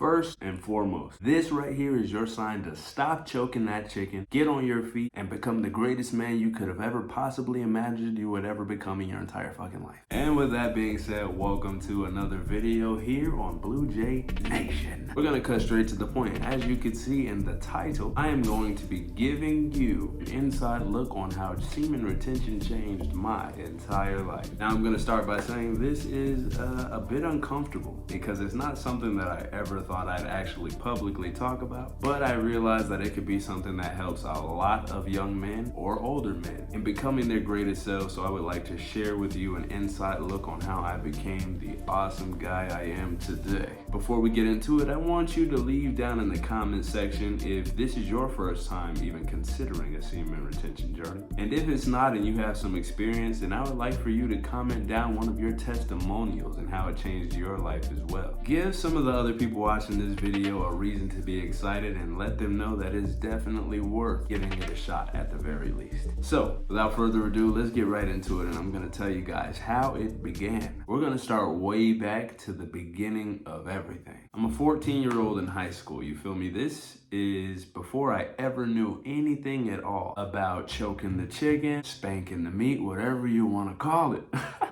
First and foremost, this right here is your sign to stop choking that chicken, get on your feet, and become the greatest man you could have ever possibly imagined you would ever become in your entire fucking life. And with that being said, welcome to another video here on Blue Jay Nation. We're gonna cut straight to the point. As you can see in the title, I am going to be giving you an inside look on how semen retention changed my entire life. Now I'm gonna start by saying this is a bit uncomfortable because it's not something that I ever thought I'd actually publicly talk about, but I realized that it could be something that helps a lot of young men or older men in becoming their greatest selves. So I would like to share with you an inside look on how I became the awesome guy I am today. Before we get into it, I want you to leave down in the comment section if this is your first time even considering a semen retention journey. And if it's not and you have some experience, then I would like for you to comment down one of your testimonials and how it changed your life as well. Give some of the other people watching this video a reason to be excited and let them know that it's definitely worth giving it a shot at the very least. So without further ado, let's get right into it, and I'm gonna tell you guys how it began. We're gonna start way back to the beginning of everything. I'm a 14-year-old in high school, you feel me? This is before I ever knew anything at all about choking the chicken, spanking the meat, whatever you want to call it.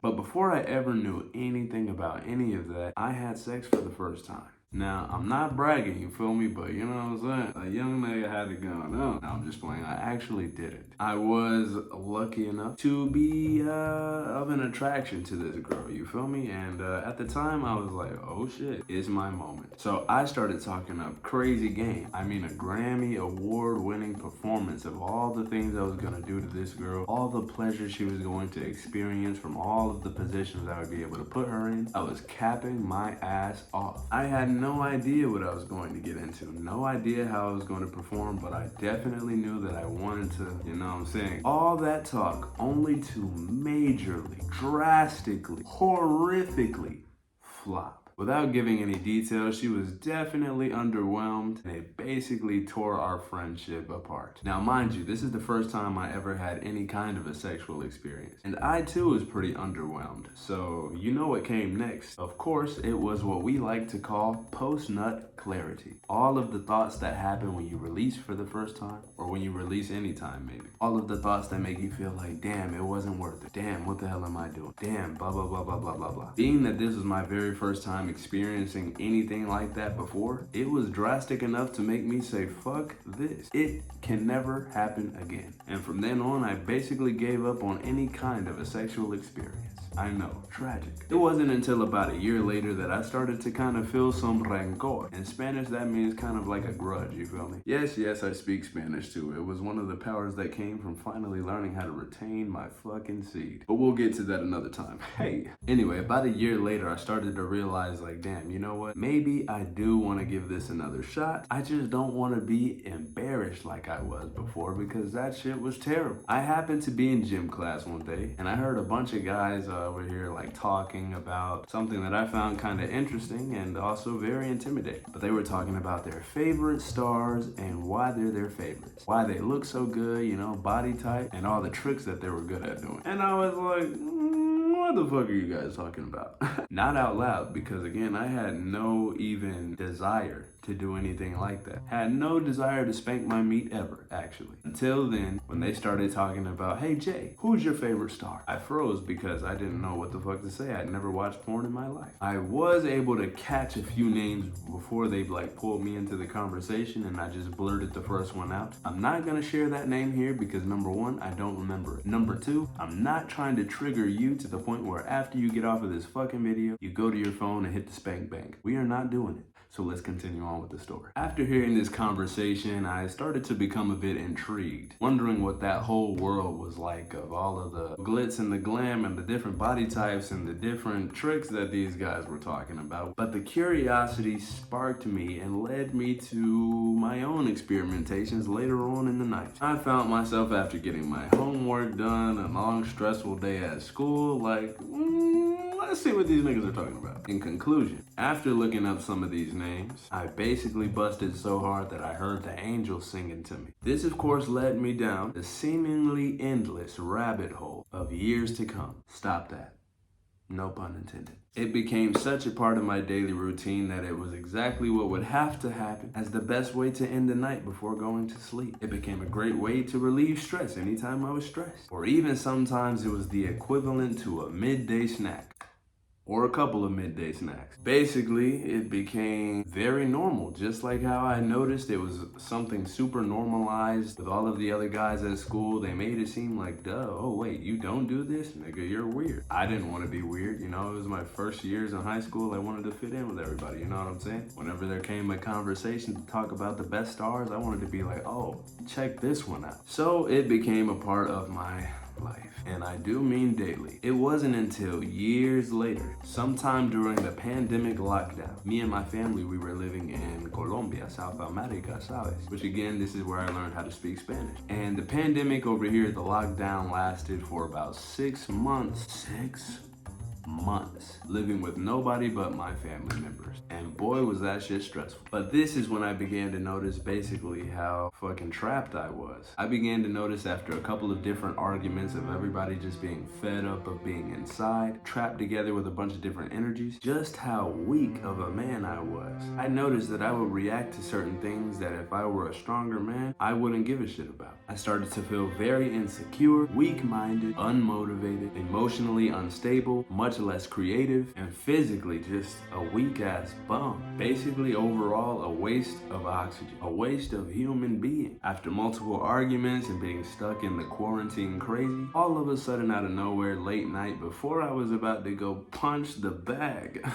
But before I ever knew anything about any of that, I had sex for the first time. Now, I'm not bragging, you feel me? But you know what I'm saying? A young nigga had it going on. No, I'm just playing. I actually did it. I was lucky enough to be of an attraction to this girl, you feel me? And at the time, I was like, oh shit, it's my moment. So I started talking up crazy game. I mean, a Grammy award-winning performance of all the things I was gonna do to this girl, all the pleasure she was going to experience from all of the positions I would be able to put her in. I was capping my ass off. I had no idea what I was going to get into, no idea how I was going to perform, but I definitely knew that I wanted to, you know what I'm saying? All that talk only to majorly, drastically, horrifically flop. Without giving any details, she was definitely underwhelmed, and it basically tore our friendship apart. Now, mind you, this is the first time I ever had any kind of a sexual experience, and I too was pretty underwhelmed. So, you know what came next? Of course, it was what we like to call post-nut clarity. All of the thoughts that happen when you release for the first time, or when you release anytime maybe. All of the thoughts that make you feel like, damn, it wasn't worth it. Damn, what the hell am I doing? Damn, blah, blah, blah, blah, blah, blah, blah. Being that this was my very first time experiencing anything like that before, it was drastic enough to make me say, fuck this. It can never happen again. And from then on, I basically gave up on any kind of a sexual experience. I know, tragic. It wasn't until about a year later that I started to kind of feel some rancor. In Spanish, that means kind of like a grudge, you feel me? Yes, I speak Spanish too. It was one of the powers that came from finally learning how to retain my fucking seed. But we'll get to that another time. Hey. Anyway, about a year later, I started to realize, like, damn, you know what? Maybe I do want to give this another shot. I just don't want to be embarrassed like I was before, because that shit was terrible. I happened to be in gym class one day, and I heard a bunch of guys over here like talking about something that I found kind of interesting and also very intimidating. But they were talking about their favorite stars and why they're their favorites, why they look so good, you know, body type, and all the tricks that they were good at doing. And I was like, what the fuck are you guys talking about? Not out loud, because again, I had no even desire to do anything like that. Had no desire to spank my meat ever, actually. Until then, when they started talking about, hey Jay, who's your favorite star? I froze because I didn't know what the fuck to say. I'd never watched porn in my life. I was able to catch a few names before they like pulled me into the conversation, and I just blurted the first one out. I'm not gonna share that name here because number one, I don't remember it. Number two, I'm not trying to trigger you to the point where after you get off of this fucking video, you go to your phone and hit the spank bank. We are not doing it. So let's continue on with the story. After hearing this conversation, I started to become a bit intrigued, wondering what that whole world was like of all of the glitz and the glam and the different body types and the different tricks that these guys were talking about. But the curiosity sparked me and led me to my own experimentations later on in the night. I found myself, after getting my homework done, a long stressful day at school, like, let's see what these niggas are talking about. In conclusion, after looking up some of these names, I basically busted so hard that I heard the angels singing to me. This, of course, led me down the seemingly endless rabbit hole of years to come. Stop that. No pun intended. It became such a part of my daily routine that it was exactly what would have to happen as the best way to end the night before going to sleep. It became a great way to relieve stress anytime I was stressed. Or even sometimes it was the equivalent to a midday snack. Or a couple of midday snacks. Basically, it became very normal, just like how I noticed it was something super normalized with all of the other guys at school. They made it seem like, duh, oh wait, you don't do this? Nigga, you're weird. I didn't want to be weird, you know, it was my first years in high school. I wanted to fit in with everybody, you know what I'm saying? Whenever there came a conversation to talk about the best stars, I wanted to be like, oh, check this one out. So it became a part of my life. And I do mean daily. It wasn't until years later, sometime during the pandemic lockdown, me and my family, we were living in Colombia, South America, ¿sabes? Which again, this is where I learned how to speak Spanish. And the pandemic over here, the lockdown lasted for about 6 months. 6 months living with nobody but my family members, and boy was that shit stressful. But this is when I began to notice basically how fucking trapped I was. I began to notice after a couple of different arguments of everybody just being fed up of being inside, trapped together with a bunch of different energies, just how weak of a man I was. I noticed that I would react to certain things that if I were a stronger man, I wouldn't give a shit about. I started to feel very insecure, weak-minded, unmotivated, emotionally unstable, much less creative, and physically just a weak-ass bum. Basically, overall, a waste of oxygen, a waste of human being. After multiple arguments and being stuck in the quarantine crazy, all of a sudden out of nowhere, late night, before I was about to go punch the bag,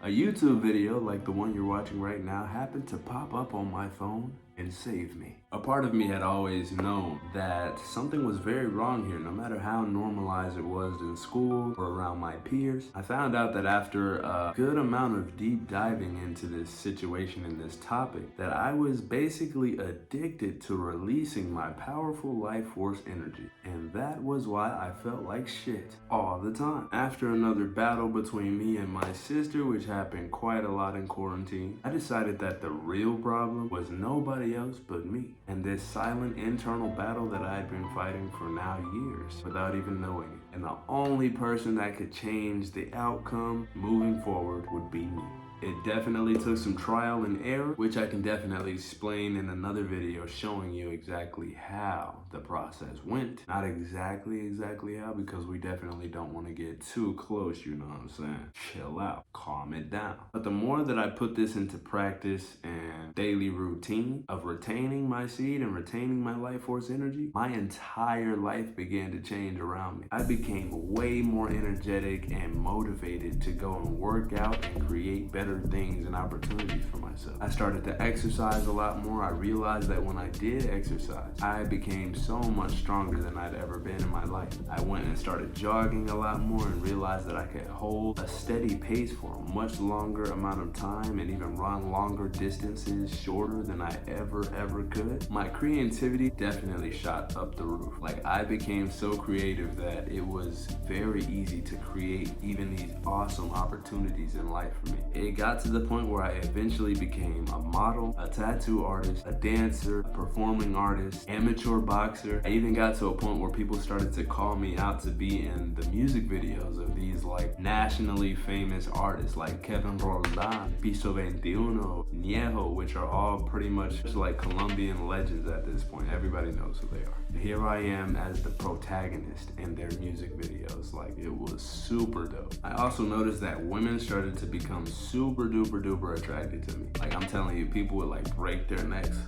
a YouTube video like the one you're watching right now happened to pop up on my phone and save me. A part of me had always known that something was very wrong here, no matter how normalized it was in school or around my peers. I found out that after a good amount of deep diving into this situation and this topic, that I was basically addicted to releasing my powerful life force energy. And that was why I felt like shit all the time. After another battle between me and my sister, which happened quite a lot in quarantine, I decided that the real problem was nobody else but me, and this silent internal battle that I had been fighting for now years without even knowing it. And the only person that could change the outcome moving forward would be me. It definitely took some trial and error, which I can definitely explain in another video showing you exactly how the process went. Not exactly how, because we definitely don't want to get too close, you know what I'm saying? Chill out, calm it down. But the more that I put this into practice and daily routine of retaining my seed and retaining my life force energy, my entire life began to change around me. I became way more energetic and motivated to go and work out and create better things and opportunities for myself. I started to exercise a lot more. I realized that when I did exercise, I became so much stronger than I'd ever been in my life. I went and started jogging a lot more and realized that I could hold a steady pace for a much longer amount of time and even run longer distances shorter than I ever could. My creativity definitely shot up the roof. Like, I became so creative that it was very easy to create even these awesome opportunities in life for me. It got to the point where I eventually became a model, a tattoo artist, a dancer, a performing artist, amateur boxer. I even got to a point where people started to call me out to be in the music videos of these like nationally famous artists like Kevin Roldan, Piso 21, Niejo, which are all pretty much like Colombian legends at this point. Everybody knows who they are. Here I am as the protagonist in their music videos. Like, it was super dope. I also noticed that women started to become super duper attracted to me. Like, I'm telling you, people would like break their necks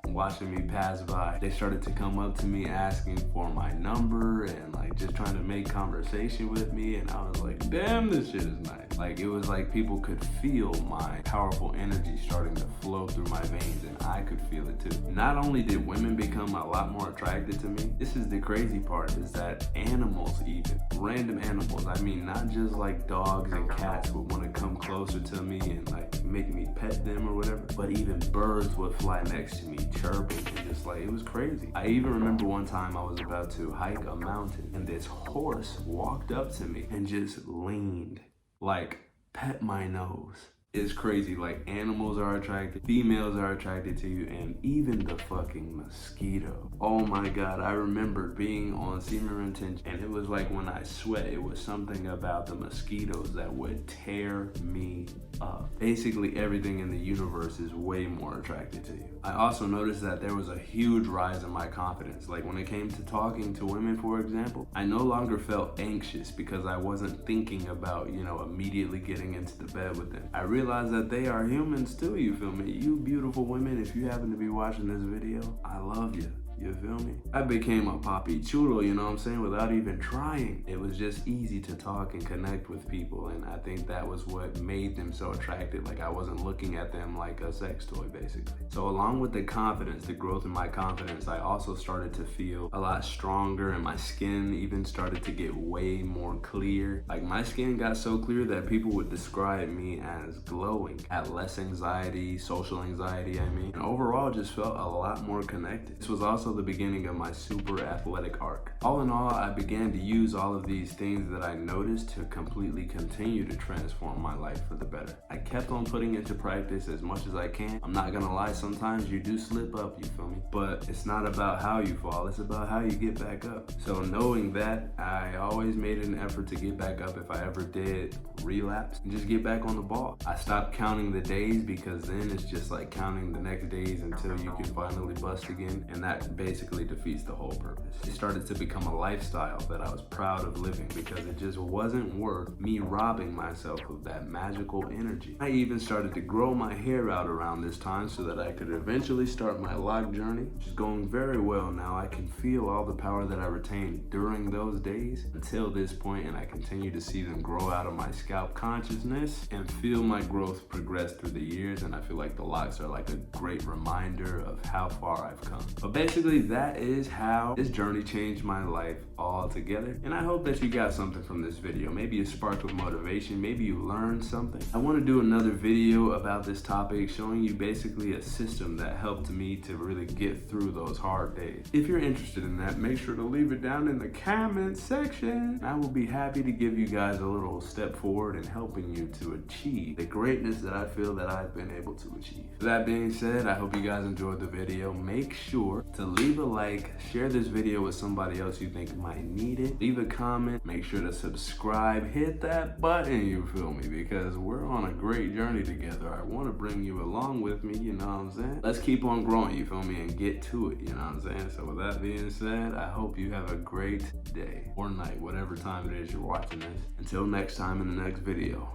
watching me pass by. They started to come up to me asking for my number and like just trying to make conversation with me, and I was like, damn, this shit is nice. Like, it was like people could feel my powerful energy starting to flow through my veins, and I could feel it too. Not only did women become a lot more attracted to me, this is the crazy part, is that animals, even random animals, I mean not just like dogs and cats would want to come closer to me and like make me pet them or whatever, but even birds would fly next to me chirping, and just like, it was crazy. I even remember one time I was about to hike a mountain and this horse walked up to me and just leaned, like pet my nose, It's crazy. Like, animals are attracted, females are attracted to you, and even the fucking mosquito. Oh my God, I remember being on semen retention, and it was like when I sweat, it was something about the mosquitoes that would tear me up. Basically, everything in the universe is way more attracted to you. I also noticed that there was a huge rise in my confidence. Like, when it came to talking to women, for example, I no longer felt anxious because I wasn't thinking about, you know, immediately getting into the bed with them. I realized that they are humans too, you feel me? You beautiful women, if you happen to be watching this video, I love you. You feel me? I became a papi chulo, you know what I'm saying, without even trying. It was just easy to talk and connect with people, and I think that was what made them so attractive. Like, I wasn't looking at them like a sex toy, basically. So along with the confidence, the growth in my confidence, I also started to feel a lot stronger, and my skin even started to get way more clear. Like, my skin got so clear that people would describe me as glowing. I had less anxiety, social anxiety, I mean, and overall just felt a lot more connected. This was also the beginning of my super athletic arc. All in all, I began to use all of these things that I noticed to completely continue to transform my life for the better. I kept on putting into practice as much as I can. I'm not gonna lie, sometimes you do slip up, you feel me? But it's not about how you fall, it's about how you get back up. So knowing that, I always made an effort to get back up if I ever did relapse and just get back on the ball. I stopped counting the days because then it's just like counting the next days until you can finally bust again, and that basically defeats the whole purpose. It started to become a lifestyle that I was proud of living because it just wasn't worth me robbing myself of that magical energy. I even started to grow my hair out around this time so that I could eventually start my lock journey, which is going very well now. I can feel all the power that I retained during those days until this point, and I continue to see them grow out of my scalp consciousness and feel my growth progress through the years, and I feel like the locks are like a great reminder of how far I've come. But basically, that is how this journey changed my life altogether, and I hope that you got something from this video. Maybe a spark of motivation, maybe you learned something. I want to do another video about this topic, showing you basically a system that helped me to really get through those hard days. If you're interested in that, make sure to leave it down in the comment section. I will be happy to give you guys a little step forward in helping you to achieve the greatness that I feel that I've been able to achieve. That being said, I hope you guys enjoyed the video. Make sure to leave a like, share this video with somebody else you think might need it, leave a comment, make sure to subscribe, hit that button, you feel me, because we're on a great journey together. I want to bring you along with me, you know what I'm saying? Let's keep on growing, you feel me, and get to it, you know what I'm saying? So with that being said, I hope you have a great day or night, whatever time it is you're watching this. Until next time in the next video,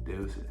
deuces.